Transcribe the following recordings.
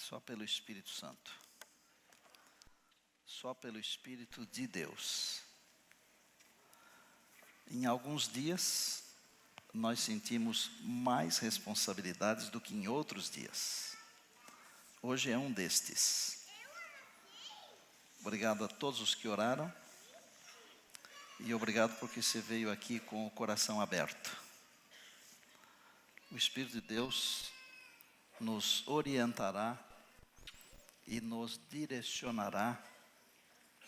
Só pelo Espírito Santo. Só pelo Espírito de Deus. Em alguns dias, nós sentimos mais responsabilidades do que em outros dias. Hoje é um destes. Obrigado a todos os que oraram. E obrigado porque você veio aqui com o coração aberto. O Espírito de Deus nos orientará e nos direcionará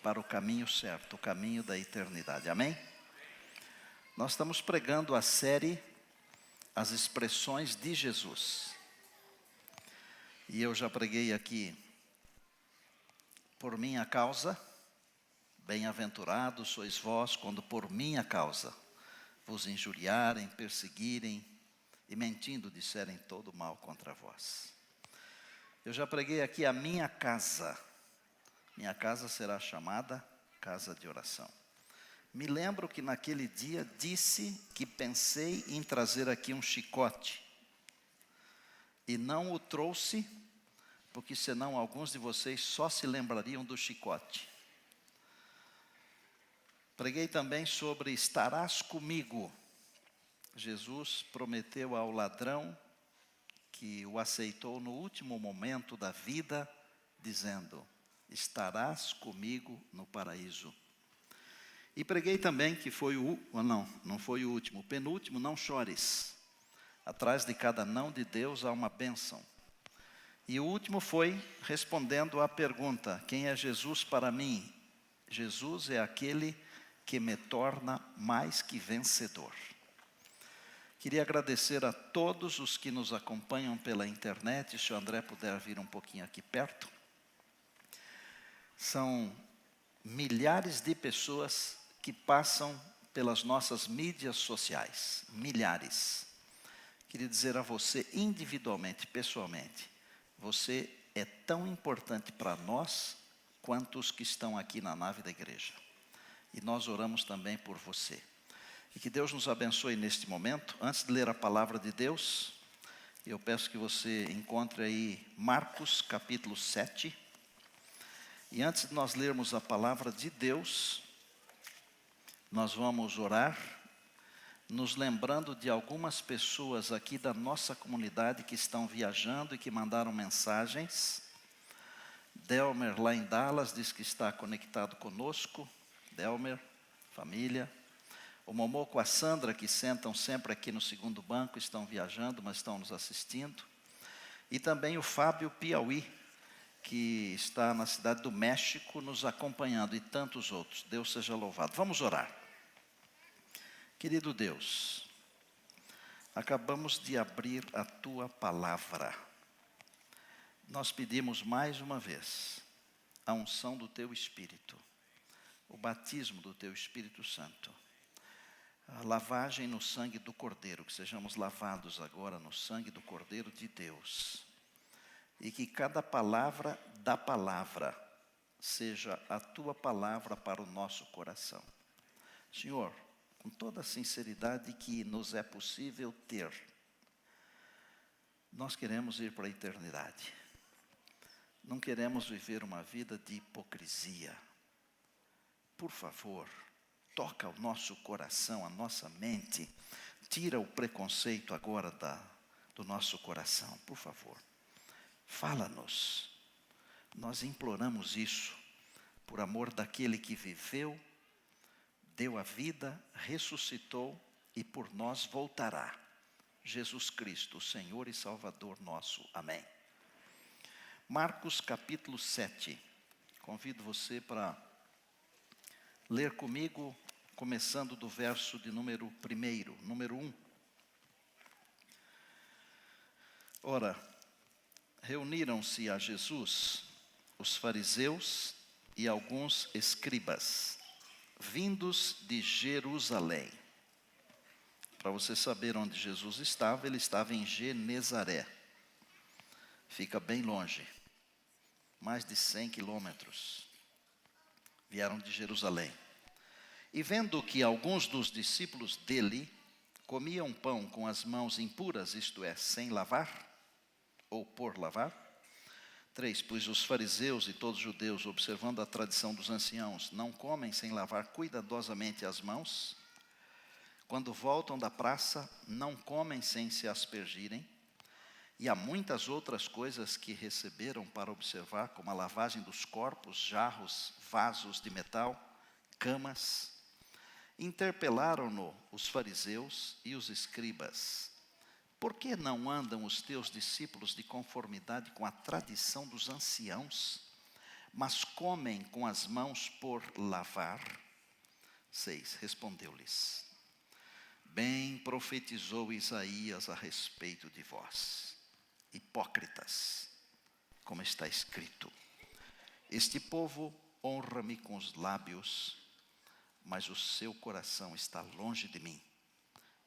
para o caminho certo, o caminho da eternidade. Amém? Nós estamos pregando a série As Expressões de Jesus. E eu já preguei aqui, por minha causa, bem-aventurados sois vós quando por minha causa vos injuriarem, perseguirem e mentindo disserem todo mal contra vós. Eu já preguei aqui a minha casa. Minha casa será chamada casa de oração. Me lembro que naquele dia disse que pensei em trazer aqui um chicote. E não o trouxe, porque senão alguns de vocês só se lembrariam do chicote. Preguei também sobre estarás comigo. Jesus prometeu ao ladrão que o aceitou no último momento da vida, dizendo: estarás comigo no paraíso. E preguei também que foi não foi o último, o penúltimo, não chores. Atrás de cada não de Deus há uma bênção. E o último foi respondendo à pergunta: quem é Jesus para mim? Jesus é aquele que me torna mais que vencedor. Queria agradecer a todos os que nos acompanham pela internet. Se o André puder vir um pouquinho aqui perto. São milhares de pessoas que passam pelas nossas mídias sociais. Milhares. Queria dizer a você individualmente, pessoalmente, você é tão importante para nós quanto os que estão aqui na nave da igreja. E nós oramos também por você. E que Deus nos abençoe neste momento. Antes de ler a palavra de Deus, eu peço que você encontre aí Marcos capítulo 7. E antes de nós lermos a palavra de Deus, nós vamos orar, nos lembrando de algumas pessoas aqui da nossa comunidade que estão viajando e que mandaram mensagens. Delmer, lá em Dallas, diz que está conectado conosco. Delmer, família. O Momô com a Sandra, que sentam sempre aqui no segundo banco, estão viajando, mas estão nos assistindo. E também o Fábio Piauí, que está na cidade do México, nos acompanhando, e tantos outros. Deus seja louvado. Vamos orar. Querido Deus, acabamos de abrir a Tua palavra. Nós pedimos mais uma vez a unção do Teu Espírito, o batismo do Teu Espírito Santo, a lavagem no sangue do Cordeiro, que sejamos lavados agora no sangue do Cordeiro de Deus, e que cada palavra da palavra seja a Tua palavra para o nosso coração. Senhor, com toda a sinceridade que nos é possível ter, nós queremos ir para a eternidade. Não queremos viver uma vida de hipocrisia. Por favor, toca o nosso coração, a nossa mente. Tira o preconceito agora do nosso coração, por favor. Fala-nos. Nós imploramos isso por amor daquele que viveu, deu a vida, ressuscitou e por nós voltará. Jesus Cristo, Senhor e Salvador nosso. Amém. Marcos capítulo 7. Convido você para ler comigo, começando do verso de número 1. Ora, reuniram-se a Jesus os fariseus e alguns escribas, vindos de Jerusalém. Para você saber onde Jesus estava, ele estava em Genezaré. Fica bem longe, mais de 100 quilômetros. Vieram de Jerusalém. E vendo que alguns dos discípulos dele comiam pão com as mãos impuras, isto é, sem lavar, ou por lavar, 3. Pois os fariseus e todos os judeus, observando a tradição dos anciãos, não comem sem lavar cuidadosamente as mãos. Quando voltam da praça, não comem sem se aspergirem. E há muitas outras coisas que receberam para observar, como a lavagem dos corpos, jarros, vasos de metal, camas. Interpelaram-no os fariseus e os escribas: por que não andam os teus discípulos de conformidade com a tradição dos anciãos, mas comem com as mãos por lavar? 6. Respondeu-lhes: bem profetizou Isaías a respeito de vós, hipócritas, como está escrito: este povo honra-me com os lábios, mas o seu coração está longe de mim.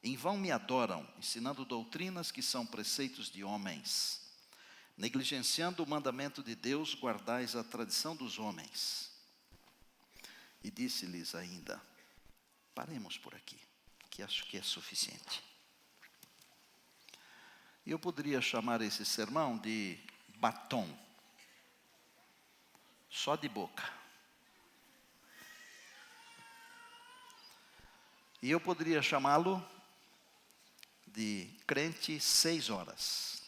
Em vão me adoram, ensinando doutrinas que são preceitos de homens. Negligenciando o mandamento de Deus, guardais a tradição dos homens. E disse-lhes ainda: paremos por aqui, que acho que é suficiente. Eu poderia chamar esse sermão de batom, só de boca. E eu poderia chamá-lo de crente 6 horas.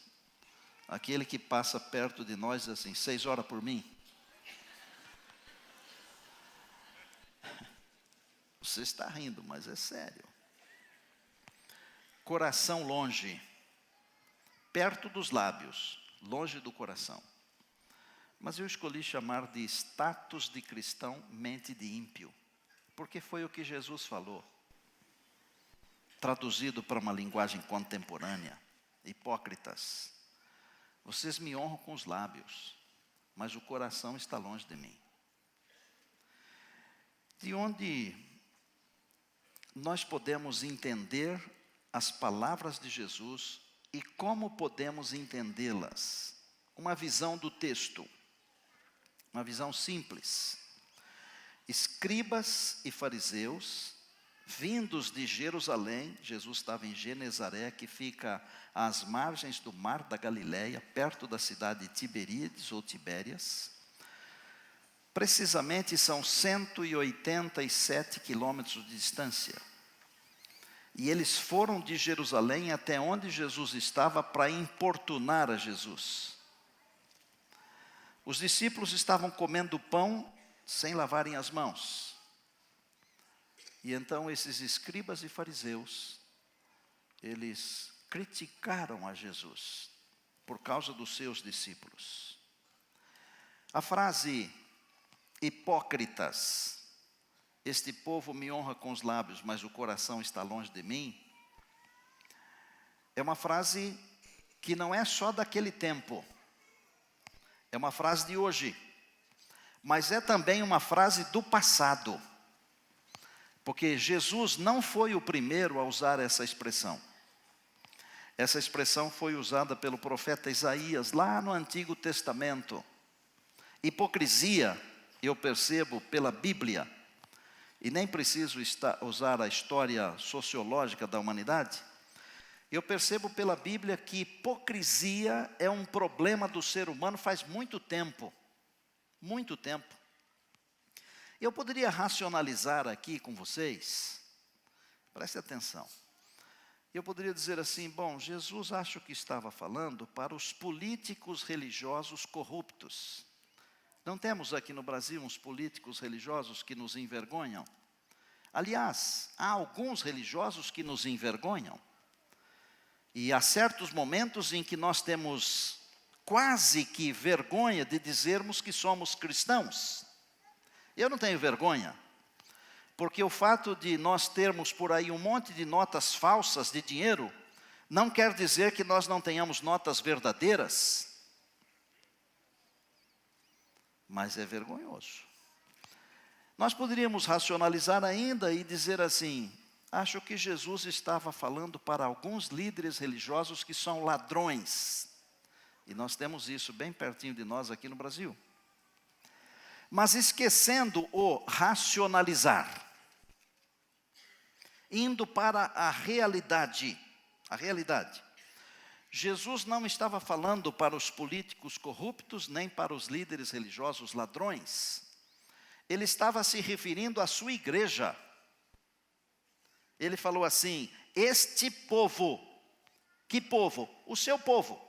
Aquele que passa perto de nós assim: 6 horas por mim. Você está rindo, mas é sério. Coração longe, perto dos lábios, longe do coração. Mas eu escolhi chamar de status de cristão, mente de ímpio, porque foi o que Jesus falou. Traduzido para uma linguagem contemporânea: hipócritas, vocês me honram com os lábios, mas o coração está longe de mim. De onde nós podemos entender as palavras de Jesus e como podemos entendê-las? Uma visão do texto, uma visão simples. Escribas e fariseus, vindos de Jerusalém, Jesus estava em Genezaré, que fica às margens do mar da Galileia, perto da cidade de Tiberíades ou Tibérias. Precisamente são 187 quilômetros de distância. E eles foram de Jerusalém até onde Jesus estava para importunar a Jesus. Os discípulos estavam comendo pão sem lavarem as mãos. E então esses escribas e fariseus, eles criticaram a Jesus por causa dos seus discípulos. A frase hipócritas, este povo me honra com os lábios, mas o coração está longe de mim, é uma frase que não é só daquele tempo, é uma frase de hoje, mas é também uma frase do passado. Porque Jesus não foi o primeiro a usar essa expressão. Essa expressão foi usada pelo profeta Isaías, lá no Antigo Testamento. Hipocrisia, eu percebo pela Bíblia, e nem preciso usar a história sociológica da humanidade, eu percebo pela Bíblia que hipocrisia é um problema do ser humano faz muito tempo. Muito tempo. Eu poderia racionalizar aqui com vocês, preste atenção. Eu poderia dizer assim: bom, Jesus acho que estava falando para os políticos religiosos corruptos. Não temos aqui no Brasil uns políticos religiosos que nos envergonham? Aliás, há alguns religiosos que nos envergonham. E há certos momentos em que nós temos quase que vergonha de dizermos que somos cristãos. Eu não tenho vergonha, porque o fato de nós termos por aí um monte de notas falsas de dinheiro, não quer dizer que nós não tenhamos notas verdadeiras. Mas é vergonhoso. Nós poderíamos racionalizar ainda e dizer assim: acho que Jesus estava falando para alguns líderes religiosos que são ladrões. E nós temos isso bem pertinho de nós aqui no Brasil. Mas esquecendo o racionalizar, indo para a realidade. Jesus não estava falando para os políticos corruptos, nem para os líderes religiosos ladrões. Ele estava se referindo à sua igreja. Ele falou assim: este povo, que povo? O seu povo.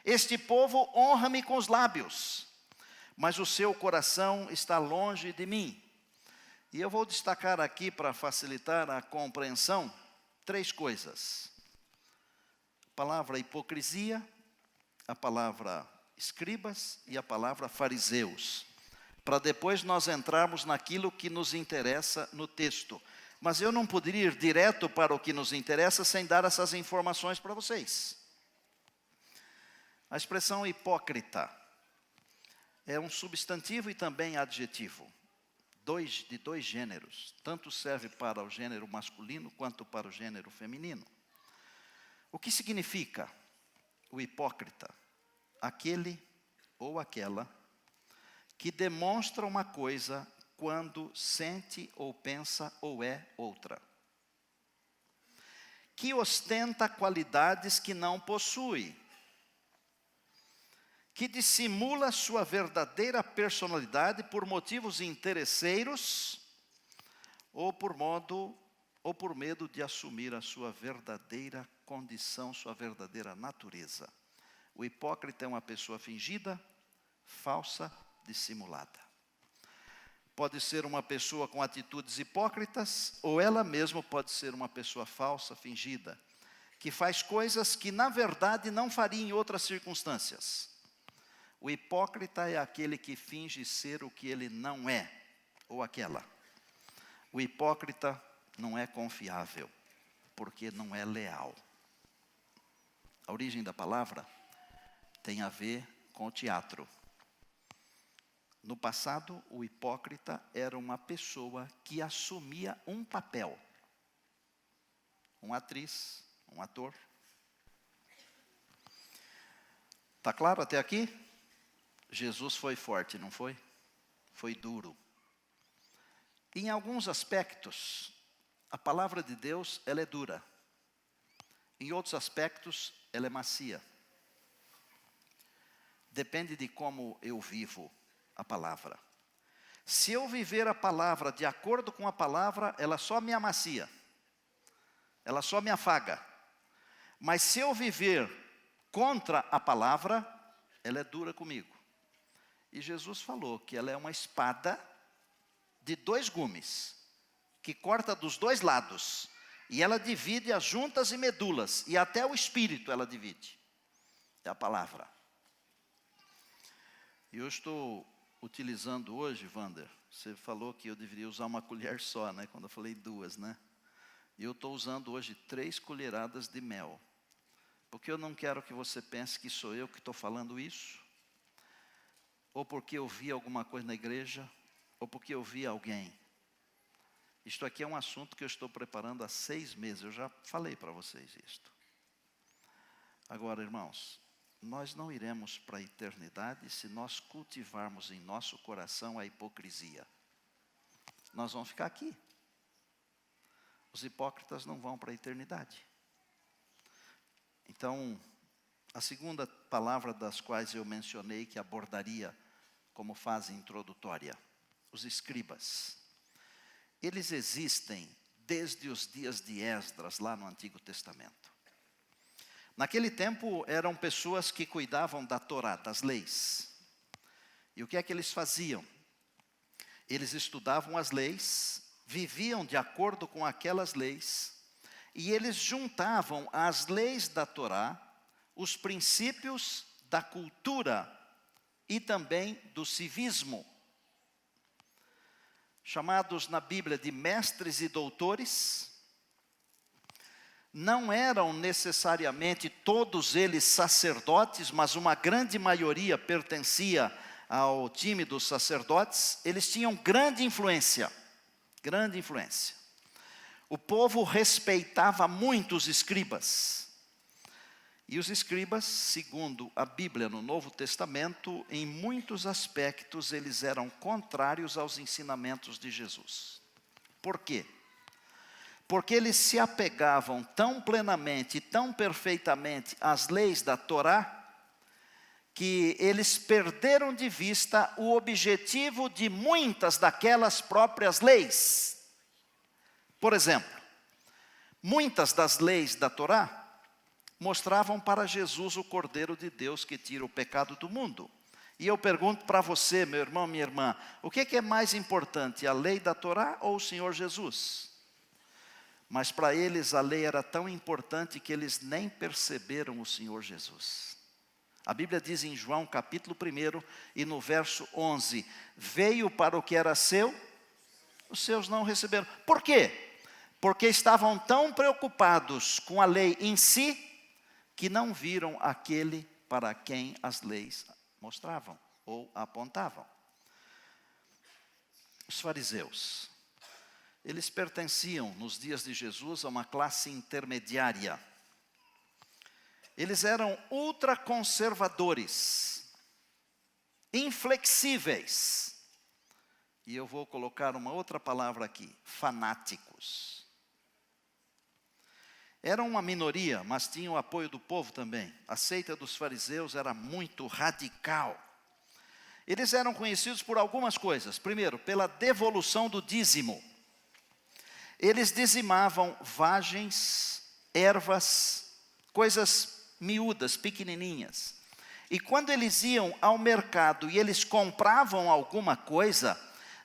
Este povo honra-me com os lábios, mas o seu coração está longe de mim. E eu vou destacar aqui, para facilitar a compreensão, 3 coisas. A palavra hipocrisia, a palavra escribas e a palavra fariseus. Para depois nós entrarmos naquilo que nos interessa no texto. Mas eu não poderia ir direto para o que nos interessa sem dar essas informações para vocês. A expressão hipócrita é um substantivo e também adjetivo. De dois gêneros. Tanto serve para o gênero masculino quanto para o gênero feminino. O que significa o hipócrita? Aquele ou aquela que demonstra uma coisa quando sente ou pensa ou é outra. Que ostenta qualidades que não possui. Que dissimula sua verdadeira personalidade por motivos interesseiros ou por medo de assumir a sua verdadeira condição, sua verdadeira natureza. O hipócrita é uma pessoa fingida, falsa, dissimulada. Pode ser uma pessoa com atitudes hipócritas, ou ela mesma pode ser uma pessoa falsa, fingida, que faz coisas que na verdade não faria em outras circunstâncias. O hipócrita é aquele que finge ser o que ele não é, ou aquela. O hipócrita não é confiável, porque não é leal. A origem da palavra tem a ver com o teatro. No passado, o hipócrita era uma pessoa que assumia um papel. Uma atriz, um ator. Está claro até aqui? Jesus foi forte, não foi? Foi duro. Em alguns aspectos, a palavra de Deus, ela é dura. Em outros aspectos, ela é macia. Depende de como eu vivo a palavra. Se eu viver a palavra de acordo com a palavra, ela só me amacia. Ela só me afaga. Mas se eu viver contra a palavra, ela é dura comigo. E Jesus falou que ela é uma espada de 2 gumes, que corta dos 2 lados, e ela divide as juntas e medulas, e até o espírito ela divide. É a palavra. E eu estou utilizando hoje, Wander, você falou que eu deveria usar uma colher só, né? Quando eu falei 2, né? E eu estou usando hoje 3 colheradas de mel. Porque eu não quero que você pense que sou eu que estou falando isso, ou porque eu vi alguma coisa na igreja, ou porque eu vi alguém. Isto aqui é um assunto que eu estou preparando há 6 meses, eu já falei para vocês isto. Agora, irmãos, nós não iremos para a eternidade se nós cultivarmos em nosso coração a hipocrisia. Nós vamos ficar aqui. Os hipócritas não vão para a eternidade. Então, a segunda palavra das quais eu mencionei que abordaria como fase introdutória, os escribas. Eles existem desde os dias de Esdras, lá no Antigo Testamento. Naquele tempo eram pessoas que cuidavam da Torá, das leis. E o que é que eles faziam? Eles estudavam as leis, viviam de acordo com aquelas leis, e eles juntavam às leis da Torá os princípios da cultura e também do civismo. Chamados na Bíblia de mestres e doutores, não eram necessariamente todos eles sacerdotes, mas uma grande maioria pertencia ao time dos sacerdotes. Eles tinham grande influência, grande influência. O povo respeitava muito os escribas. E os escribas, segundo a Bíblia no Novo Testamento, em muitos aspectos eles eram contrários aos ensinamentos de Jesus. Por quê? porque eles se apegavam tão plenamente, tão perfeitamente às leis da Torá, que eles perderam de vista o objetivo de muitas daquelas próprias leis. Por exemplo, muitas das leis da Torá mostravam para Jesus o Cordeiro de Deus que tira o pecado do mundo. E eu pergunto para você, meu irmão, minha irmã, o que é mais importante, a lei da Torá ou o Senhor Jesus? Mas para eles a lei era tão importante que eles nem perceberam o Senhor Jesus. A Bíblia diz em João capítulo 1 e no verso 11, veio para o que era seu, os seus não receberam. Por quê? Porque estavam tão preocupados com a lei em si, que não viram aquele para quem as leis mostravam ou apontavam. Os fariseus, eles pertenciam nos dias de Jesus a uma classe intermediária. Eles eram ultraconservadores, inflexíveis. E eu vou colocar uma outra palavra aqui, fanáticos. Eram uma minoria, mas tinham o apoio do povo também. A seita dos fariseus era muito radical. Eles eram conhecidos por algumas coisas. Primeiro, pela devolução do dízimo. Eles dizimavam vagens, ervas, coisas miúdas, pequenininhas. E quando eles iam ao mercado e eles compravam alguma coisa,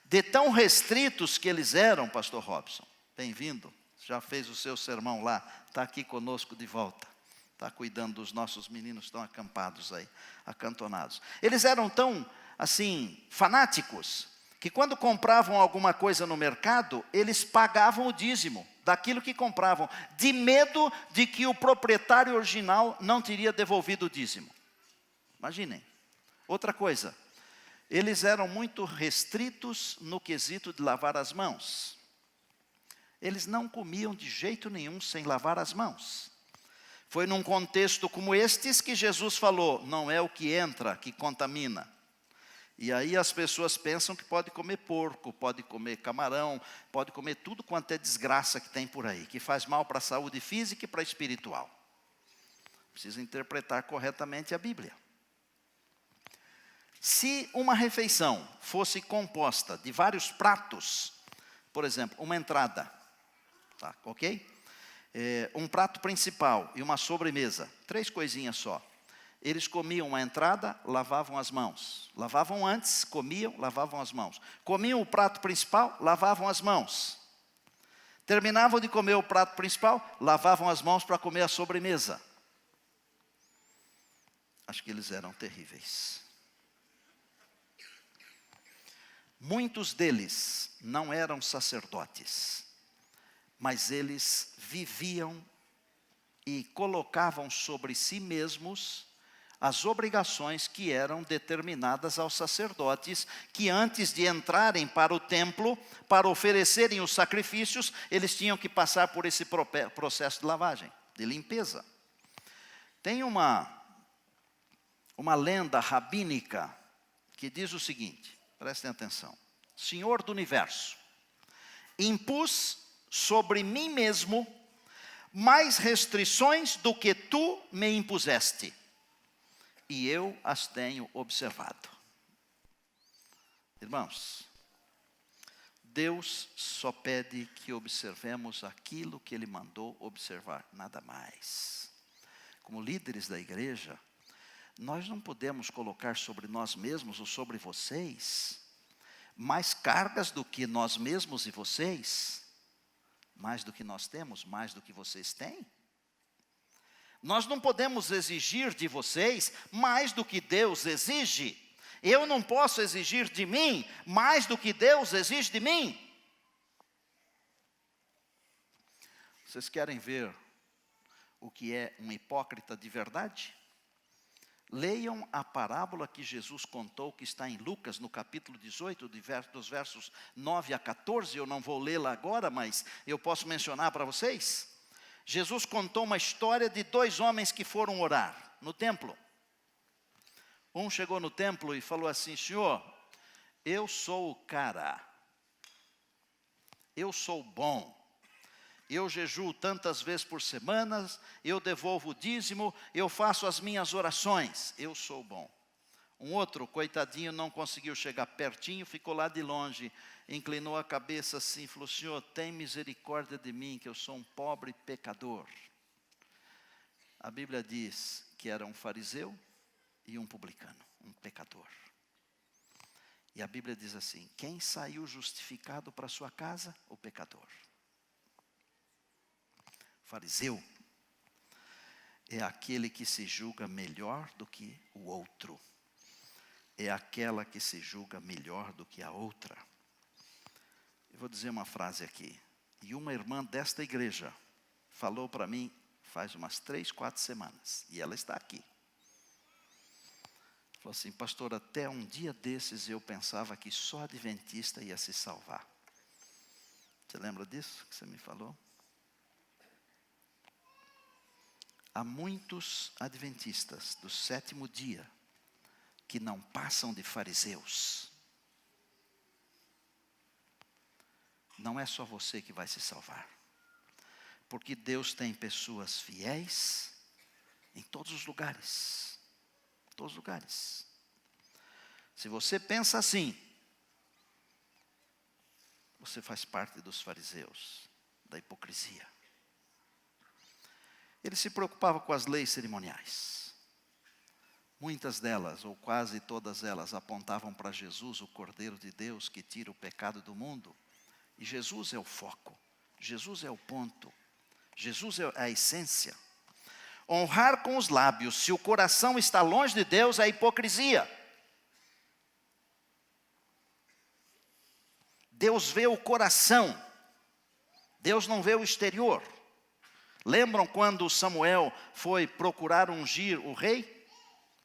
de tão restritos que eles eram, pastor Robson, bem-vindo, já fez o seu sermão lá, está aqui conosco de volta, está cuidando dos nossos meninos, estão acampados aí, acantonados. Eles eram tão, assim, fanáticos, que quando compravam alguma coisa no mercado, eles pagavam o dízimo daquilo que compravam, de medo de que o proprietário original não teria devolvido o dízimo. Imaginem. Outra coisa, eles eram muito restritos no quesito de lavar as mãos. Eles não comiam de jeito nenhum sem lavar as mãos. Foi num contexto como estes que Jesus falou, não é o que entra que contamina. E aí as pessoas pensam que pode comer porco, pode comer camarão, pode comer tudo quanto é desgraça que tem por aí, que faz mal para a saúde física e para a espiritual. Precisa interpretar corretamente a Bíblia. Se uma refeição fosse composta de vários pratos, por exemplo, uma entrada, tá, ok? Um prato principal e uma sobremesa, 3 coisinhas só. Eles comiam a entrada, lavavam as mãos. Lavavam antes, comiam, lavavam as mãos. Comiam o prato principal, lavavam as mãos. Terminavam de comer o prato principal, lavavam as mãos para comer a sobremesa. Acho que eles eram terríveis. Muitos deles não eram sacerdotes, mas eles viviam e colocavam sobre si mesmos as obrigações que eram determinadas aos sacerdotes, que antes de entrarem para o templo, para oferecerem os sacrifícios, eles tinham que passar por esse processo de lavagem, de limpeza. Tem uma lenda rabínica que diz o seguinte, prestem atenção. Senhor do universo, impus sobre mim mesmo mais restrições do que tu me impuseste, e eu as tenho observado. Irmãos, Deus só pede que observemos aquilo que Ele mandou observar, nada mais. Como líderes da igreja, nós não podemos colocar sobre nós mesmos ou sobre vocês mais cargas do que nós mesmos e vocês, mais do que nós temos, mais do que vocês têm. Nós não podemos exigir de vocês mais do que Deus exige. Eu não posso exigir de mim mais do que Deus exige de mim. Vocês querem ver o que é um hipócrita de verdade? Leiam a parábola que Jesus contou, que está em Lucas, no capítulo 18, dos versos 9 a 14. Eu não vou lê-la agora, mas eu posso mencionar para vocês. Jesus contou uma história de 2 homens que foram orar no templo. Um chegou no templo e falou assim, Senhor, eu sou o cara, eu sou bom, eu jejuo tantas vezes por semana, eu devolvo o dízimo, eu faço as minhas orações, eu sou bom. Um outro, coitadinho, não conseguiu chegar pertinho, ficou lá de longe, inclinou a cabeça assim e falou: Senhor, tem misericórdia de mim, que eu sou um pobre pecador. A Bíblia diz que era um fariseu e um publicano, um pecador. E a Bíblia diz assim: quem saiu justificado para sua casa? O pecador. Fariseu é aquele que se julga melhor do que o outro. É aquela que se julga melhor do que a outra. Eu vou dizer uma frase aqui. E uma irmã desta igreja falou para mim faz umas 3, 4 semanas. E ela está aqui. Falou assim: pastor, até um dia desses eu pensava que só adventista ia se salvar. Você lembra disso que você me falou? Há muitos adventistas do 7º dia que não passam de fariseus. Não é só você que vai se salvar. Porque Deus tem pessoas fiéis em todos os lugares. Todos os lugares. Se você pensa assim, você faz parte dos fariseus, da hipocrisia. Ele se preocupava com as leis cerimoniais. Muitas delas, ou quase todas elas, apontavam para Jesus, o Cordeiro de Deus, que tira o pecado do mundo. E Jesus é o foco, Jesus é o ponto, Jesus é a essência. Honrar com os lábios, se o coração está longe de Deus, é hipocrisia. Deus vê o coração, Deus não vê o exterior. Lembram quando Samuel foi procurar ungir o rei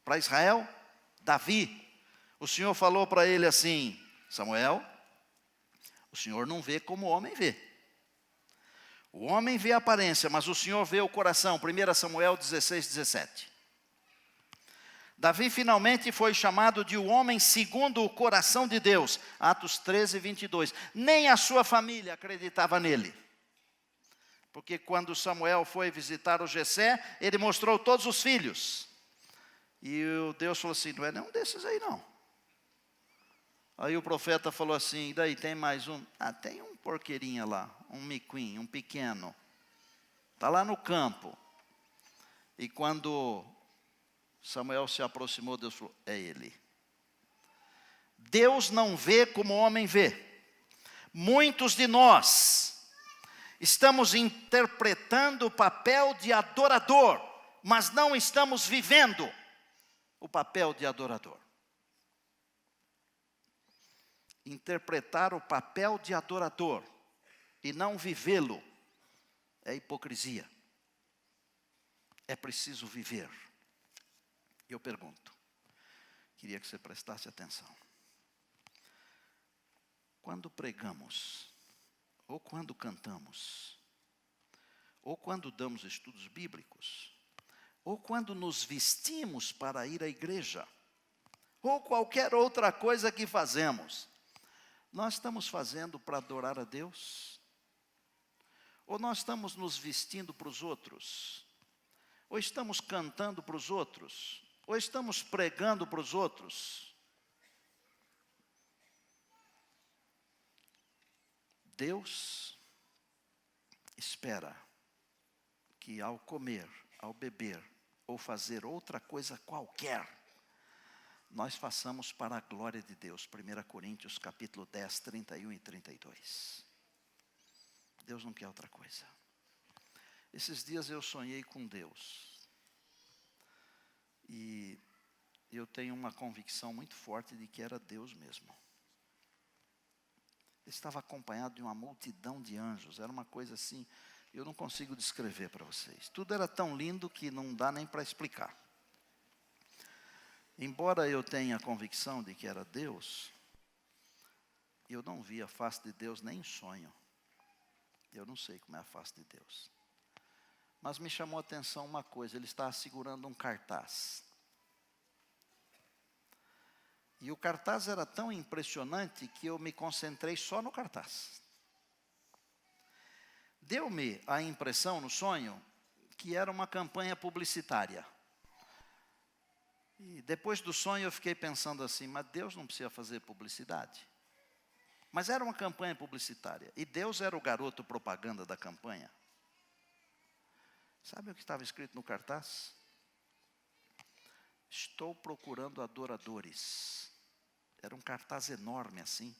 para Israel? Davi. O Senhor falou para ele assim: Samuel, o Senhor não vê como o homem vê. O homem vê a aparência, mas o Senhor vê o coração. 1 Samuel 16, 17. Davi finalmente foi chamado de o homem segundo o coração de Deus. Atos 13, 22. Nem a sua família acreditava nele. Porque quando Samuel foi visitar o Jessé, ele mostrou todos os filhos. E o Deus falou assim: não é nenhum desses aí não. Aí o profeta falou assim: e daí tem mais um? Ah, tem um porqueirinha lá, um miquinho, um pequeno. Está lá no campo. E quando Samuel se aproximou, Deus falou: é ele. Deus não vê como o homem vê. Muitos de nós estamos interpretando o papel de adorador, mas não estamos vivendo o papel de adorador. Interpretar o papel de adorador e não vivê-lo é hipocrisia. É preciso viver. Eu pergunto, queria que você prestasse atenção. Quando pregamos, ou quando cantamos, ou quando damos estudos bíblicos, ou quando nos vestimos para ir à igreja, ou qualquer outra coisa que fazemos, nós estamos fazendo para adorar a Deus? Ou nós estamos nos vestindo para os outros? Ou estamos cantando para os outros? Ou estamos pregando para os outros? Deus espera que ao comer, ao beber, ou fazer outra coisa qualquer, nós façamos para a glória de Deus. 1 Coríntios capítulo 10, 31 e 32. Deus não quer outra coisa. Esses dias eu sonhei com Deus. E eu tenho uma convicção muito forte de que era Deus mesmo. Ele estava acompanhado de uma multidão de anjos. Era uma coisa assim, eu não consigo descrever para vocês. Tudo era tão lindo que não dá nem para explicar. Embora eu tenha a convicção de que era Deus, eu não vi a face de Deus nem em sonho. Eu não sei como é a face de Deus. Mas me chamou a atenção uma coisa: ele estava segurando um cartaz. E o cartaz era tão impressionante que eu me concentrei só no cartaz. deu-me a impressão no sonho que era uma campanha publicitária. E depois do sonho eu fiquei pensando assim, mas Deus não precisa fazer publicidade. Mas era uma campanha publicitária. E Deus era o garoto propaganda da campanha. Sabe o que estava escrito no cartaz? Estou procurando adoradores. Era um cartaz enorme assim.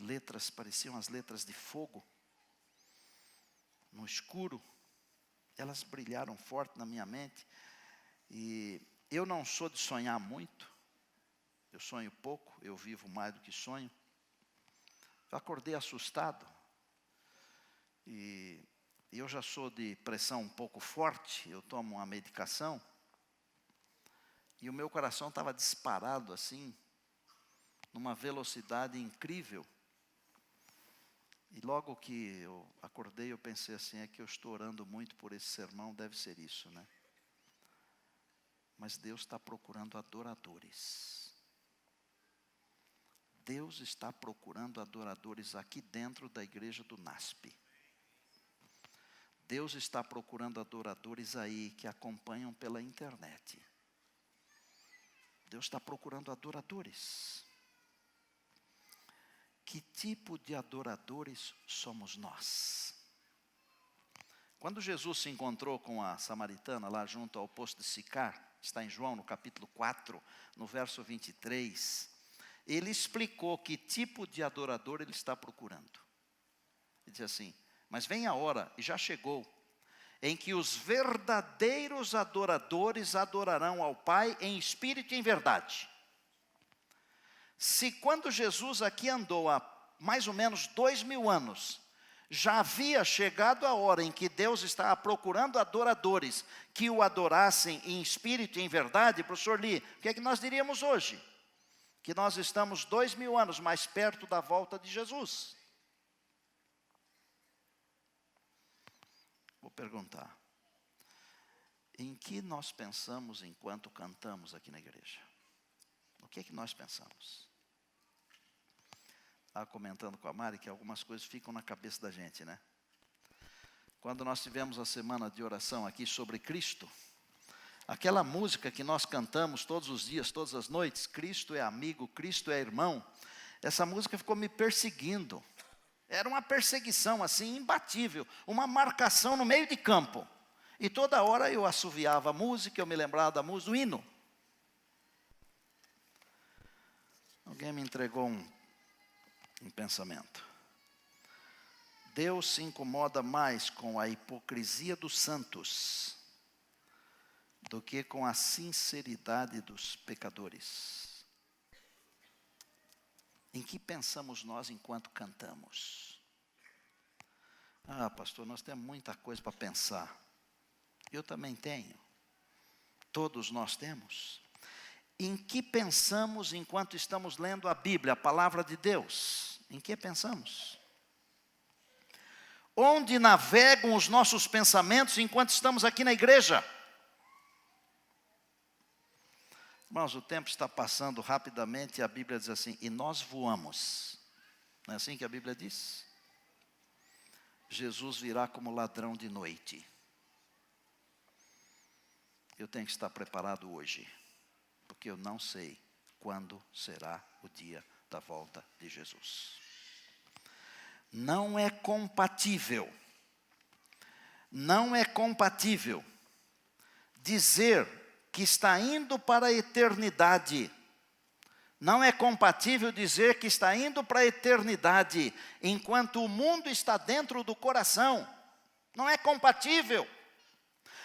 Letras, pareciam as letras de fogo. No escuro. Elas brilharam forte na minha mente. E eu não sou de sonhar muito. Eu sonho pouco, eu vivo mais do que sonho. Eu acordei assustado. E eu já sou de pressão um pouco forte. Eu tomo uma medicação. E o meu coração estava disparado assim, numa velocidade incrível. E logo que eu acordei, eu pensei assim, é que eu estou orando muito por esse sermão, deve ser isso, né? Mas Deus está procurando adoradores. Deus está procurando adoradores aqui dentro da igreja do NASP. Deus está procurando adoradores aí que acompanham pela internet. Deus está procurando adoradores. Que tipo de adoradores somos nós? Quando Jesus se encontrou com a samaritana lá junto ao poço de Sicar, está em João no capítulo 4, no verso 23, ele explicou que tipo de adorador ele está procurando. Ele diz assim, mas vem a hora, e já chegou, em que os verdadeiros adoradores adorarão ao Pai em espírito e em verdade. Se quando Jesus aqui andou há mais ou menos 2000 anos, já havia chegado a hora em que Deus estava procurando adoradores que o adorassem em espírito e em verdade, professor Lee, o que é que nós diríamos hoje? Que nós estamos 2000 anos mais perto da volta de Jesus. Vou perguntar, em que nós pensamos enquanto cantamos aqui na igreja? O que é que nós pensamos? Estava comentando com a Mari que algumas coisas ficam na cabeça da gente, né? Quando nós tivemos a semana de oração aqui sobre Cristo, aquela música que nós cantamos todos os dias, todas as noites, Cristo é amigo, Cristo é irmão, essa música ficou me perseguindo. Era uma perseguição assim, imbatível, uma marcação no meio de campo. E toda hora eu assoviava a música, eu me lembrava da música, do hino. Alguém me entregou um pensamento. Deus se incomoda mais com a hipocrisia dos santos do que com a sinceridade dos pecadores. Em que pensamos nós enquanto cantamos? Ah, pastor, nós temos muita coisa para pensar. Eu também tenho. Todos nós temos. Em que pensamos enquanto estamos lendo a Bíblia, a palavra de Deus? Em que pensamos? Onde navegam os nossos pensamentos enquanto estamos aqui na igreja? Irmãos, o tempo está passando rapidamente e a Bíblia diz assim, e nós voamos. Não é assim que a Bíblia diz? Jesus virá como ladrão de noite. Eu tenho que estar preparado hoje, porque eu não sei quando será o dia da volta de Jesus. Não é compatível dizer que está indo para a eternidade. Não é compatível dizer que está indo para a eternidade, enquanto o mundo está dentro do coração. Não é compatível.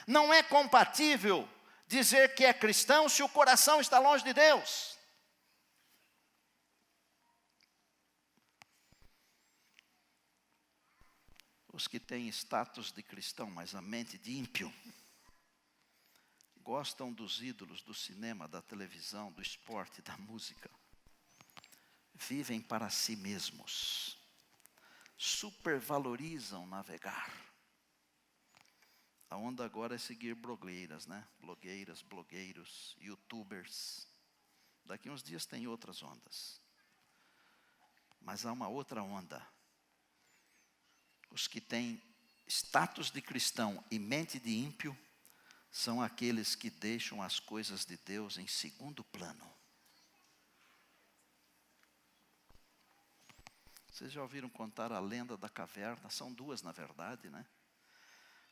Não é compatível dizer que é cristão se o coração está longe de Deus. Os que têm status de cristão, mas a mente de ímpio, gostam dos ídolos do cinema, da televisão, do esporte, da música. Vivem para si mesmos. Supervalorizam navegar. A onda agora é seguir blogueiras, né? Blogueiros, youtubers. Daqui uns dias tem outras ondas. Mas há uma outra onda. Os que têm Status de cristão e mente de ímpio são aqueles que deixam as coisas de Deus em segundo plano. Vocês já ouviram contar a lenda da caverna? São duas, na verdade, né?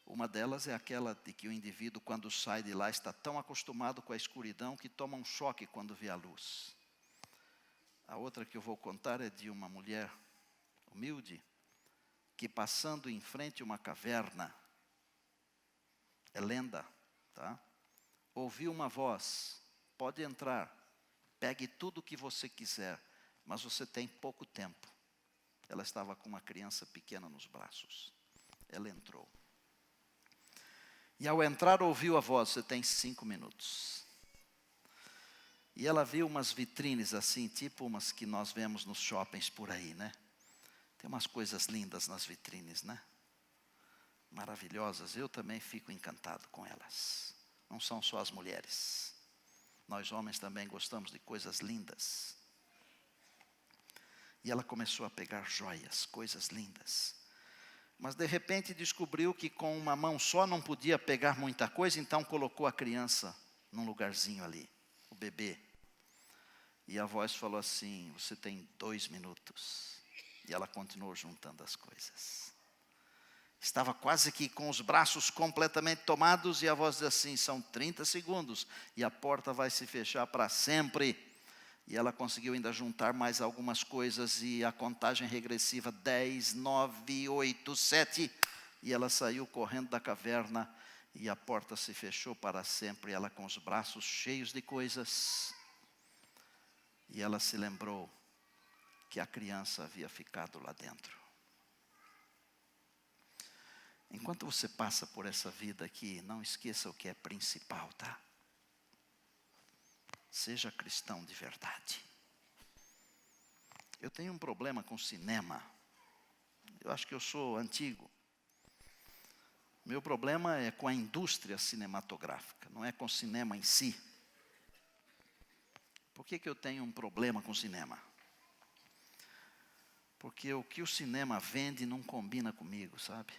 Uma delas é aquela de que o indivíduo, quando sai de lá, está tão acostumado com a escuridão que toma um choque quando vê a luz. A outra que eu vou contar é de uma mulher humilde que, passando em frente a uma caverna, é lenda, tá? Ouviu uma voz: pode entrar, pegue tudo o que você quiser, mas você tem pouco tempo. Ela estava com uma criança pequena nos braços. Ela entrou. E ao entrar ouviu a voz: você tem 5 minutos. E ela viu umas vitrines assim, tipo umas que nós vemos nos shoppings por aí, né? Tem umas coisas lindas nas vitrines, né? Maravilhosas. Eu também fico encantado com elas. Não são só as mulheres. Nós homens também gostamos de coisas lindas. E ela começou a pegar joias, coisas lindas. Mas de repente descobriu que com uma mão só não podia pegar muita coisa, então colocou a criança num lugarzinho ali, o bebê. E a voz falou assim: você tem 2 minutos. E ela continuou juntando as coisas. Estava quase que com os braços completamente tomados, e a voz diz assim: são 30 segundos, e a porta vai se fechar para sempre. E ela conseguiu ainda juntar mais algumas coisas, e a contagem regressiva: 10, 9, 8, 7. E ela saiu correndo da caverna, e a porta se fechou para sempre. Ela com os braços cheios de coisas. E ela se lembrou que a criança havia ficado lá dentro. Enquanto você passa por essa vida aqui, não esqueça o que é principal, tá? Seja cristão de verdade. Eu tenho um problema com cinema. Eu acho que eu sou antigo. Meu problema é com a indústria cinematográfica, não é com o cinema em si. Por que eu tenho um problema com o cinema? Porque o que o cinema vende não combina comigo, sabe?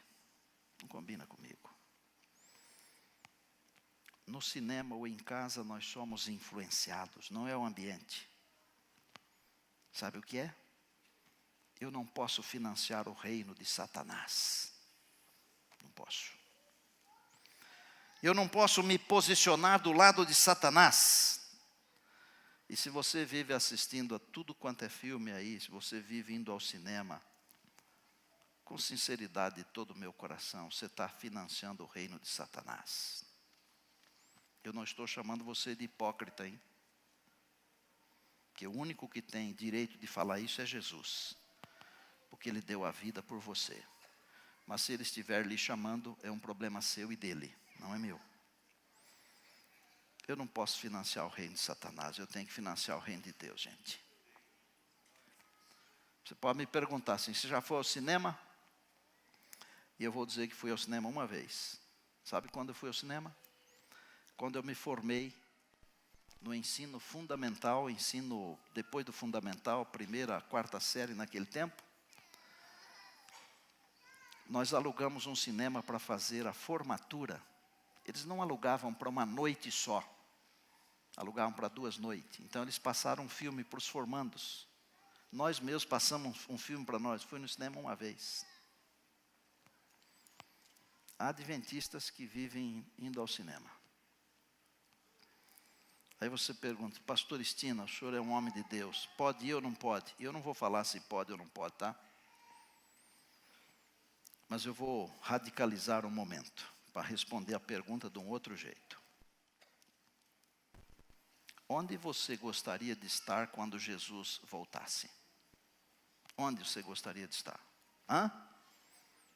Não combina comigo. No cinema ou em casa nós somos influenciados, não é o ambiente. Sabe o que é? Eu não posso financiar o reino de Satanás. Não posso. Eu não posso me posicionar do lado de Satanás. E se você vive assistindo a tudo quanto é filme aí, se você vive indo ao cinema, com sinceridade de todo o meu coração, você está financiando o reino de Satanás. Eu não estou chamando você de hipócrita, hein? Porque o único que tem direito de falar isso é Jesus. Porque Ele deu a vida por você. Mas se Ele estiver lhe chamando, é um problema seu e dele, não é meu. Eu não posso financiar o reino de Satanás, eu tenho que financiar o reino de Deus, gente. Você pode me perguntar assim: você já foi ao cinema? E eu vou dizer que fui ao cinema uma vez. Sabe quando eu fui ao cinema? Quando eu me formei no ensino fundamental, ensino depois do fundamental, 1ª a 4ª série naquele tempo. Nós alugamos um cinema para fazer a formatura. Eles não alugavam para uma noite só, alugavam para 2 noites. Então eles passaram um filme para os formandos. Nós mesmos passamos um filme para nós. Fui no cinema uma vez. Há adventistas que vivem indo ao cinema. Aí você pergunta: pastor Estina, o senhor é um homem de Deus, pode ir ou não pode? Eu não vou falar se pode ou não pode, tá? Mas eu vou radicalizar um momento, para responder a pergunta de um outro jeito. Onde você gostaria de estar quando Jesus voltasse? Onde você gostaria de estar? Hã?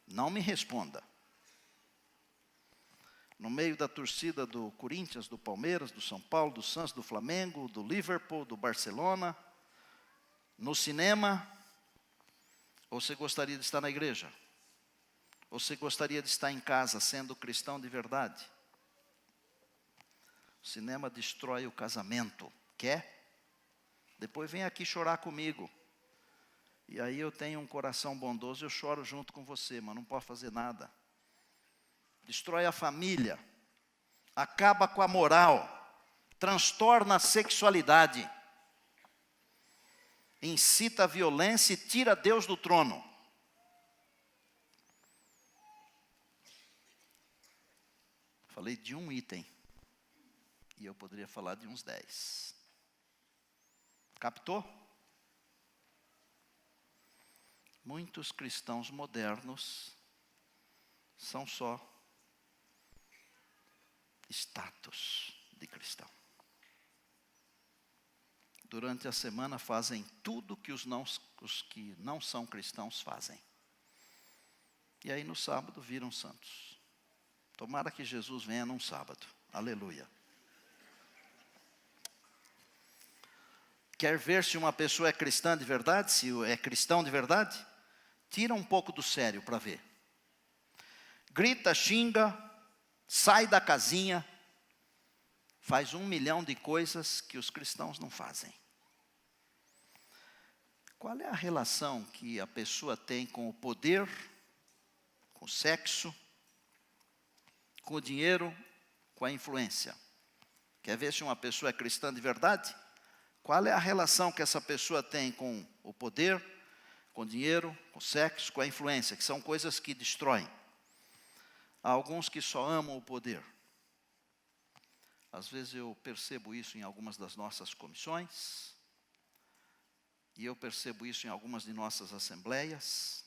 Não me responda. No meio da torcida do Corinthians, do Palmeiras, do São Paulo, do Santos, do Flamengo, do Liverpool, do Barcelona, no cinema? Ou você gostaria de estar na igreja? Ou você gostaria de estar em casa, sendo cristão de verdade? O cinema destrói o casamento. Quer? Depois vem aqui chorar comigo. E aí eu tenho um coração bondoso, eu choro junto com você, mas não posso fazer nada. destrói a família, acaba com a moral, transtorna a sexualidade, incita a violência e tira Deus do trono. Falei de um item, e eu poderia falar de uns 10. Captou? Muitos cristãos modernos são só status de cristão. Durante a semana fazem tudo que os que não são cristãos fazem. E aí no sábado viram santos. Tomara que Jesus venha num sábado. Aleluia. Quer ver se uma pessoa é cristã de verdade? Se é cristão de verdade? Tira um pouco do sério para ver. Grita, xinga, sai da casinha, faz 1 milhão de coisas que os cristãos não fazem. Qual é a relação que a pessoa tem com o poder, com o sexo, com o dinheiro, com a influência? Quer ver se uma pessoa é cristã de verdade? Qual é a relação que essa pessoa tem com o poder, com o dinheiro, com o sexo, com a influência, que são coisas que destroem. Há alguns que só amam o poder. Às vezes eu percebo isso em algumas das nossas comissões, e eu percebo isso em algumas de nossas assembleias.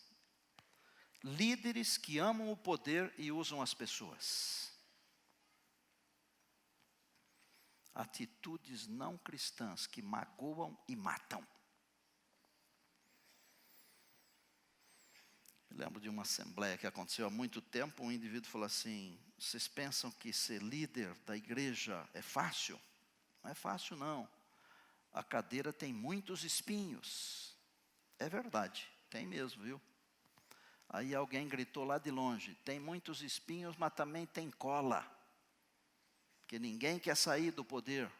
Líderes que amam o poder e usam as pessoas. Atitudes não cristãs que magoam e matam. Me lembro de uma assembleia que aconteceu há muito tempo. Um indivíduo falou assim: vocês pensam que ser líder da igreja é fácil? Não é fácil não. A cadeira tem muitos espinhos. É verdade, tem mesmo, viu? Aí alguém gritou lá de longe: tem muitos espinhos, mas também tem cola. Porque ninguém quer sair do poder.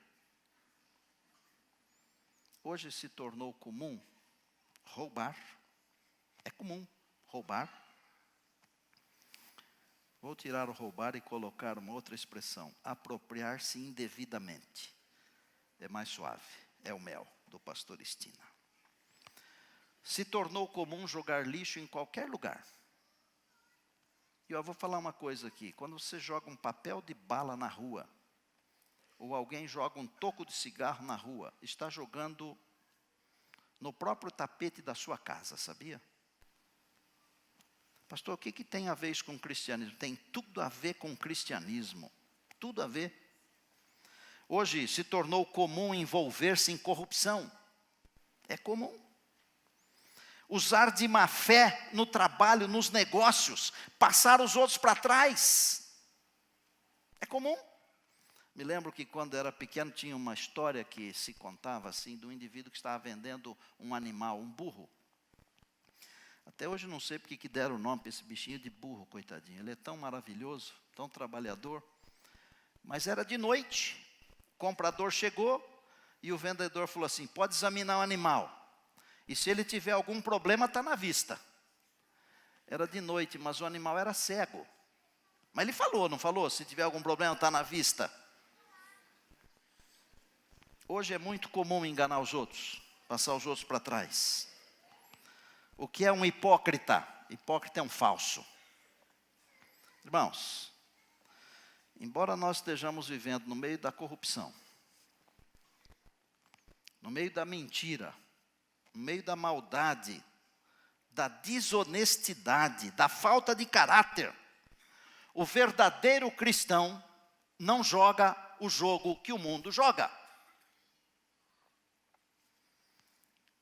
Hoje se tornou comum roubar. É comum roubar. Vou tirar o roubar e colocar uma outra expressão: apropriar-se indevidamente. É mais suave, é o mel do pastor Estina. Se tornou comum jogar lixo em qualquer lugar. E eu vou falar uma coisa aqui: quando você joga um papel de bala na rua, ou alguém joga um toco de cigarro na rua, está jogando no próprio tapete da sua casa, sabia? Pastor, o que tem a ver isso com o cristianismo? Tem tudo a ver com o cristianismo. Tudo a ver. Hoje se tornou comum envolver-se em corrupção. É comum. Usar de má fé no trabalho, nos negócios. Passar os outros para trás. É comum. Me lembro que quando era pequeno tinha uma história que se contava assim, de um indivíduo que estava vendendo um animal, um burro. Até hoje não sei porque que deram o nome para esse bichinho de burro, coitadinho. Ele é tão maravilhoso, tão trabalhador. Mas era de noite. O comprador chegou e o vendedor falou assim: pode examinar o animal. E se ele tiver algum problema, está na vista. Era de noite, mas o animal era cego. Mas ele falou, não falou? Se tiver algum problema, está na vista. Hoje é muito comum enganar os outros, passar os outros para trás. O que é um hipócrita? Hipócrita é um falso. Irmãos, embora nós estejamos vivendo no meio da corrupção, no meio da mentira, no meio da maldade, da desonestidade, da falta de caráter, o verdadeiro cristão não joga o jogo que o mundo joga.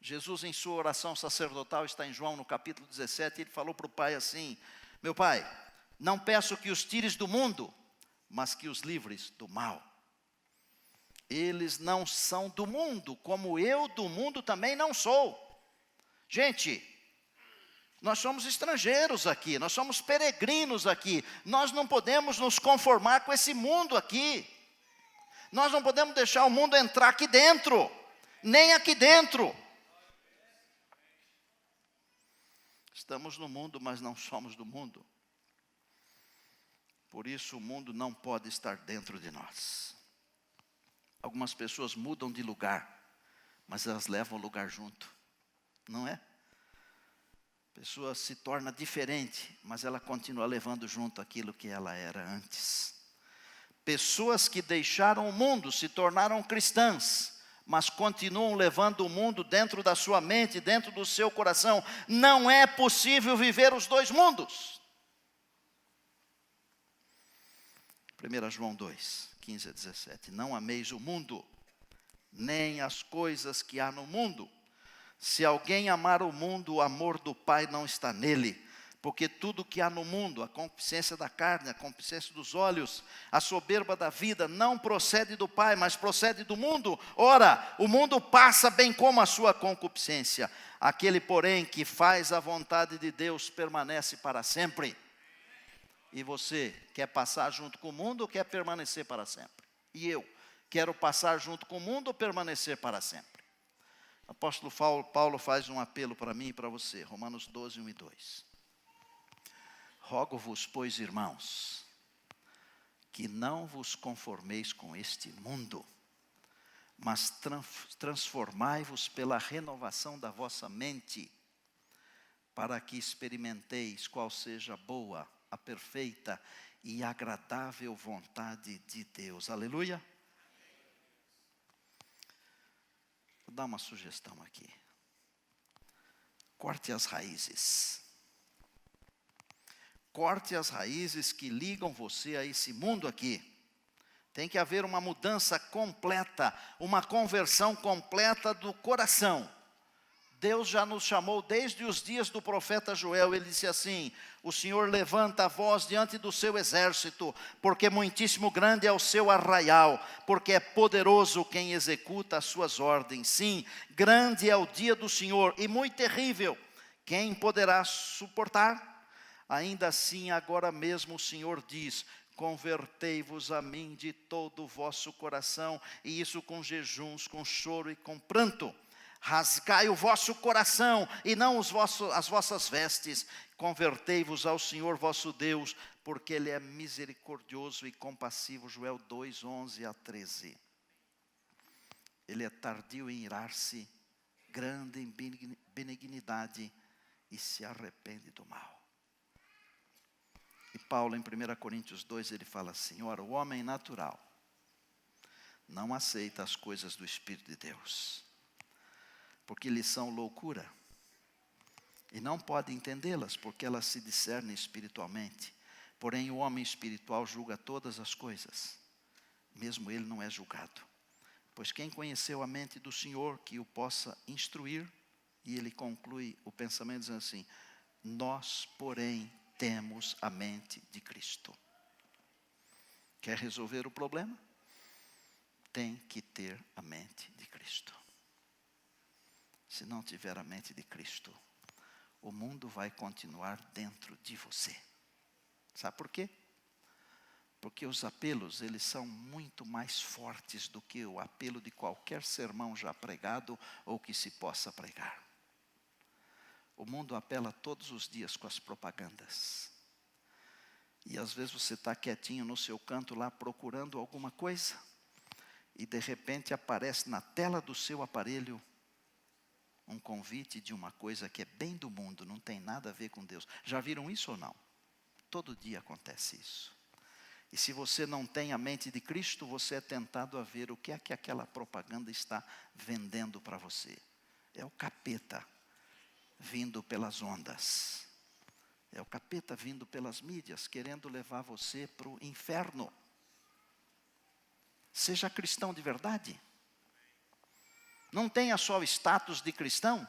Jesus, em sua oração sacerdotal, está em João no capítulo 17, ele falou para o Pai assim: meu Pai, não peço que os tires do mundo, mas que os livres do mal. Eles não são do mundo, como eu do mundo também não sou. Gente, nós somos estrangeiros aqui, nós somos peregrinos aqui. Nós não podemos nos conformar com esse mundo aqui. Nós não podemos deixar o mundo entrar aqui dentro, nem aqui dentro. Estamos no mundo, mas não somos do mundo. Por isso o mundo não pode estar dentro de nós. Algumas pessoas mudam de lugar, mas elas levam o lugar junto, não é? A pessoa se torna diferente, mas ela continua levando junto aquilo que ela era antes. Pessoas que deixaram o mundo se tornaram cristãs, mas continuam levando o mundo dentro da sua mente, dentro do seu coração. Não é possível viver os dois mundos. 1 João 2, 15 a 17. Não ameis o mundo, nem as coisas que há no mundo. Se alguém amar o mundo, o amor do Pai não está nele. Porque tudo que há no mundo, a concupiscência da carne, a concupiscência dos olhos, a soberba da vida, não procede do Pai, mas procede do mundo. Ora, o mundo passa bem como a sua concupiscência. Aquele, porém, que faz a vontade de Deus, permanece para sempre. E você, quer passar junto com o mundo ou quer permanecer para sempre? E eu, quero passar junto com o mundo ou permanecer para sempre? O apóstolo Paulo faz um apelo para mim e para você. Romanos 12, 1 e 2. Rogo-vos, pois, irmãos, que não vos conformeis com este mundo, mas transformai-vos pela renovação da vossa mente, para que experimenteis qual seja a boa, a perfeita e agradável vontade de Deus. Aleluia. Vou dar uma sugestão aqui. Corte as raízes. Corte as raízes que ligam você a esse mundo aqui. Tem que haver uma mudança completa, uma conversão completa do coração. Deus já nos chamou desde os dias do profeta Joel. Ele disse assim: o Senhor levanta a voz diante do seu exército, porque muitíssimo grande é o seu arraial, porque é poderoso quem executa as suas ordens. Sim, grande é o dia do Senhor e muito terrível. Quem poderá suportar? Ainda assim, agora mesmo o Senhor diz: convertei-vos a mim de todo o vosso coração, e isso com jejuns, com choro e com pranto. Rasgai o vosso coração e não as vossas vestes. Convertei-vos ao Senhor vosso Deus, porque Ele é misericordioso e compassivo. Joel 2, 11 a 13. Ele é tardio em irar-se, grande em benignidade e se arrepende do mal. E Paulo, em 1 Coríntios 2, ele fala assim: ora, o homem natural não aceita as coisas do Espírito de Deus, porque lhes são loucura, e não pode entendê-las, porque elas se discernem espiritualmente. Porém, o homem espiritual julga todas as coisas, mesmo ele não é julgado. Pois quem conheceu a mente do Senhor, que o possa instruir? E ele conclui o pensamento dizendo assim: nós, porém, temos a mente de Cristo. Quer resolver o problema? Tem que ter a mente de Cristo. Se não tiver a mente de Cristo, o mundo vai continuar dentro de você. Sabe por quê? Porque os apelos, eles são muito mais fortes do que o apelo de qualquer sermão já pregado ou que se possa pregar. O mundo apela todos os dias com as propagandas. E às vezes você está quietinho no seu canto lá procurando alguma coisa, e de repente aparece na tela do seu aparelho um convite de uma coisa que é bem do mundo, não tem nada a ver com Deus. Já viram isso ou não? Todo dia acontece isso. E se você não tem a mente de Cristo, você é tentado a ver o que é que aquela propaganda está vendendo para você. É o capeta vindo pelas ondas. É o capeta vindo pelas mídias, querendo levar você para o inferno. Seja cristão de verdade. Não tenha só o status de cristão.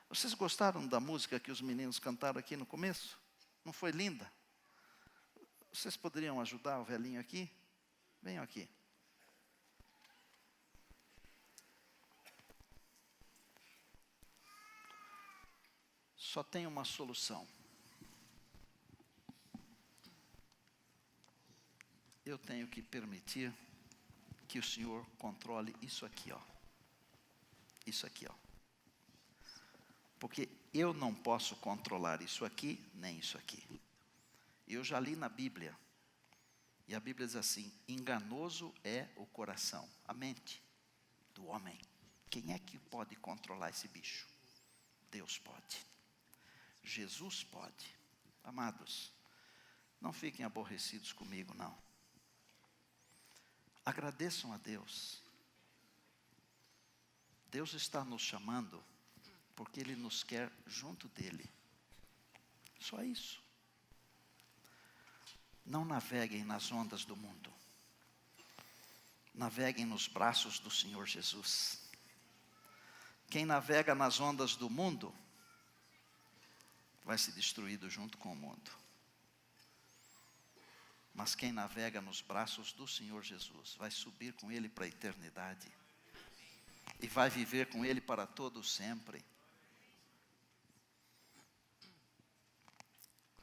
Vocês gostaram da música que os meninos cantaram aqui no começo? Não foi linda? Vocês poderiam ajudar o velhinho aqui? Venham aqui. Só tem uma solução. Eu tenho que permitir que o Senhor controle isso aqui, ó. Isso aqui, ó. Porque eu não posso controlar isso aqui, nem isso aqui. Eu já li na Bíblia. E a Bíblia diz assim: enganoso é o coração, a mente do homem. Quem é que pode controlar esse bicho? Deus pode. Jesus pode. Amados, não fiquem aborrecidos comigo, não. Agradeçam a Deus. Deus está nos chamando porque Ele nos quer junto dEle. Só isso. Não naveguem nas ondas do mundo. Naveguem nos braços do Senhor Jesus. Quem navega nas ondas do mundo vai ser destruído junto com o mundo. Mas quem navega nos braços do Senhor Jesus vai subir com Ele para a eternidade. E vai viver com Ele para todo sempre.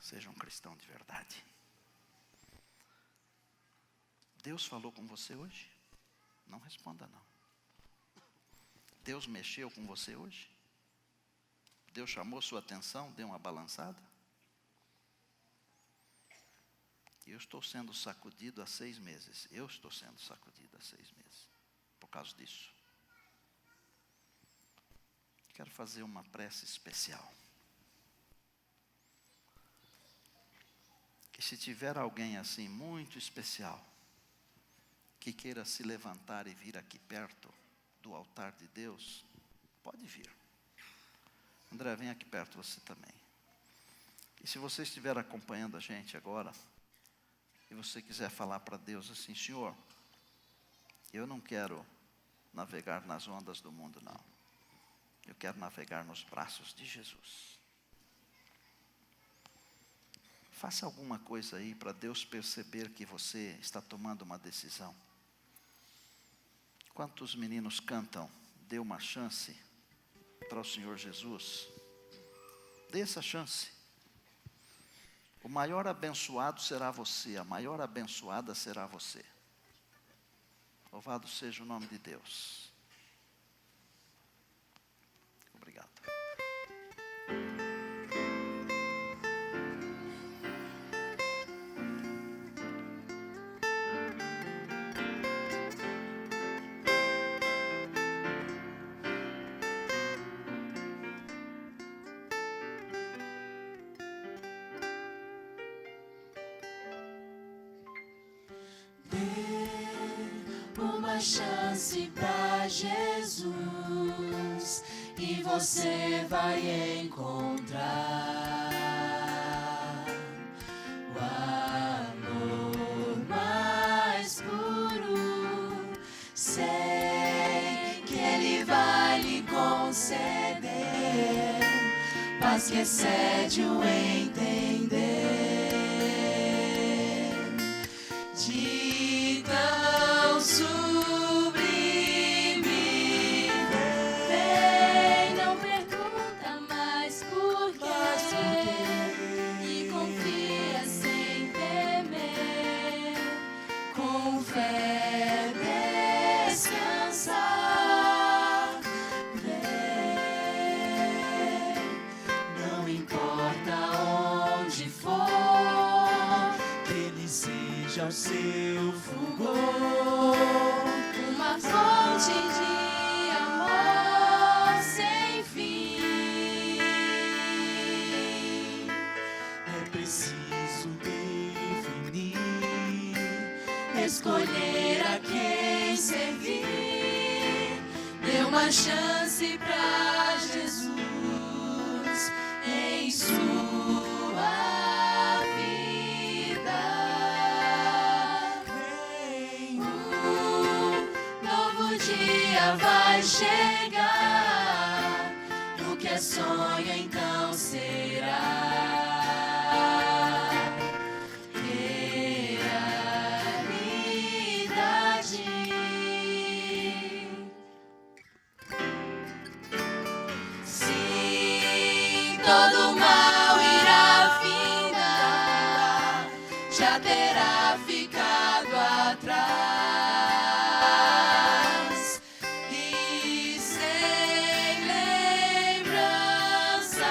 Seja um cristão de verdade. Deus falou com você hoje? Não responda não. Deus mexeu com você hoje? Deus chamou sua atenção, deu uma balançada? Eu estou sendo sacudido há 6 meses. Eu estou sendo sacudido há 6 meses. Por causa disso. Quero fazer uma prece especial. E se tiver alguém assim muito especial, que queira se levantar e vir aqui perto do altar de Deus, pode vir. André, vem aqui perto você também. E se você estiver acompanhando a gente agora, e você quiser falar para Deus assim: Senhor, eu não quero navegar nas ondas do mundo, não. Eu quero navegar nos braços de Jesus. Faça alguma coisa aí para Deus perceber que você está tomando uma decisão. Quantos meninos cantam, dê uma chance para o Senhor Jesus? Dê essa chance. O maior abençoado será você, a maior abençoada será você. Louvado seja o nome de Deus. Obrigado. Uma chance pra Jesus e você vai encontrar o amor mais puro. Sei que Ele vai lhe conceder paz que excede o entender. De tão sublime vem, não pergunta mais por quê, e confia sem temer, com fé descansar. Vem, não importa onde for, que Ele seja o seu fulgor, uma fonte de amor sem fim. É preciso definir, escolher a quem servir. Dê uma chance pra Jesus em sua vida. Novo dia vai chegar, o que é sonho então será realidade. Sim, todo mal irá findar, já terá ficado atrás, e sem lembrança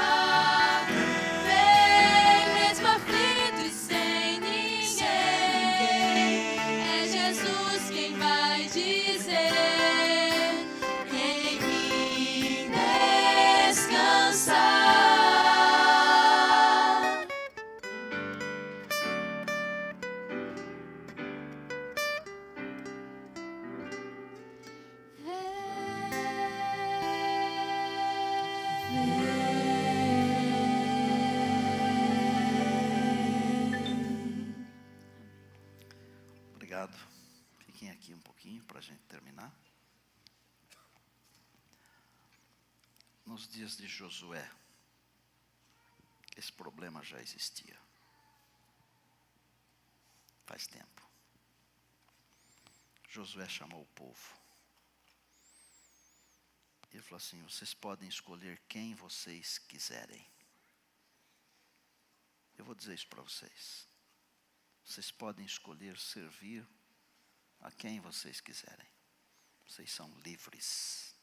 obrigado. Fiquem aqui um pouquinho para a gente terminar. Nos dias de Josué, esse problema já existia. Faz tempo. Josué chamou o povo. Ele falou assim: vocês podem escolher quem vocês quiserem. Eu vou dizer isso para vocês. Vocês podem escolher servir a quem vocês quiserem. Vocês são livres.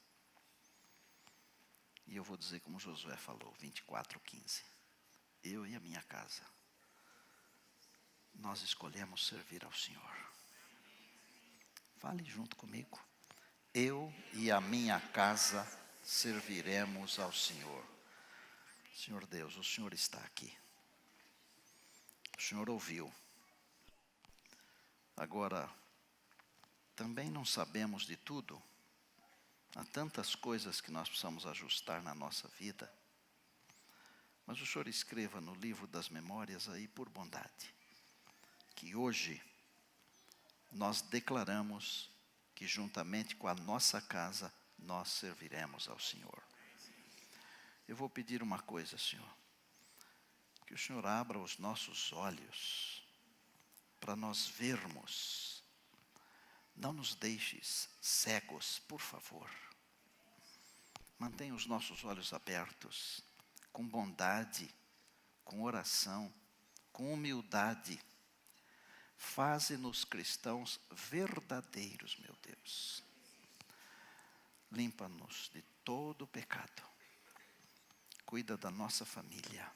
E eu vou dizer como Josué falou, 24:15. Eu e a minha casa, nós escolhemos servir ao Senhor. Fale junto comigo. Eu e a minha casa serviremos ao Senhor. Senhor Deus, o Senhor está aqui. O Senhor ouviu. Agora, também não sabemos de tudo. Há tantas coisas que nós precisamos ajustar na nossa vida. Mas o Senhor escreva no livro das memórias aí, por bondade, que hoje nós declaramos que juntamente com a nossa casa nós serviremos ao Senhor. Eu vou pedir uma coisa, Senhor. Que o Senhor abra os nossos olhos para nós vermos. Não nos deixes cegos, por favor. Mantenha os nossos olhos abertos, com bondade, com oração, com humildade. Faze-nos cristãos verdadeiros, meu Deus. Limpa-nos de todo o pecado. Cuida da nossa família.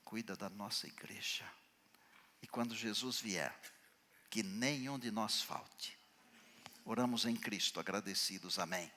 Cuida da nossa igreja. E quando Jesus vier, que nenhum de nós falte. Oramos em Cristo, agradecidos. Amém.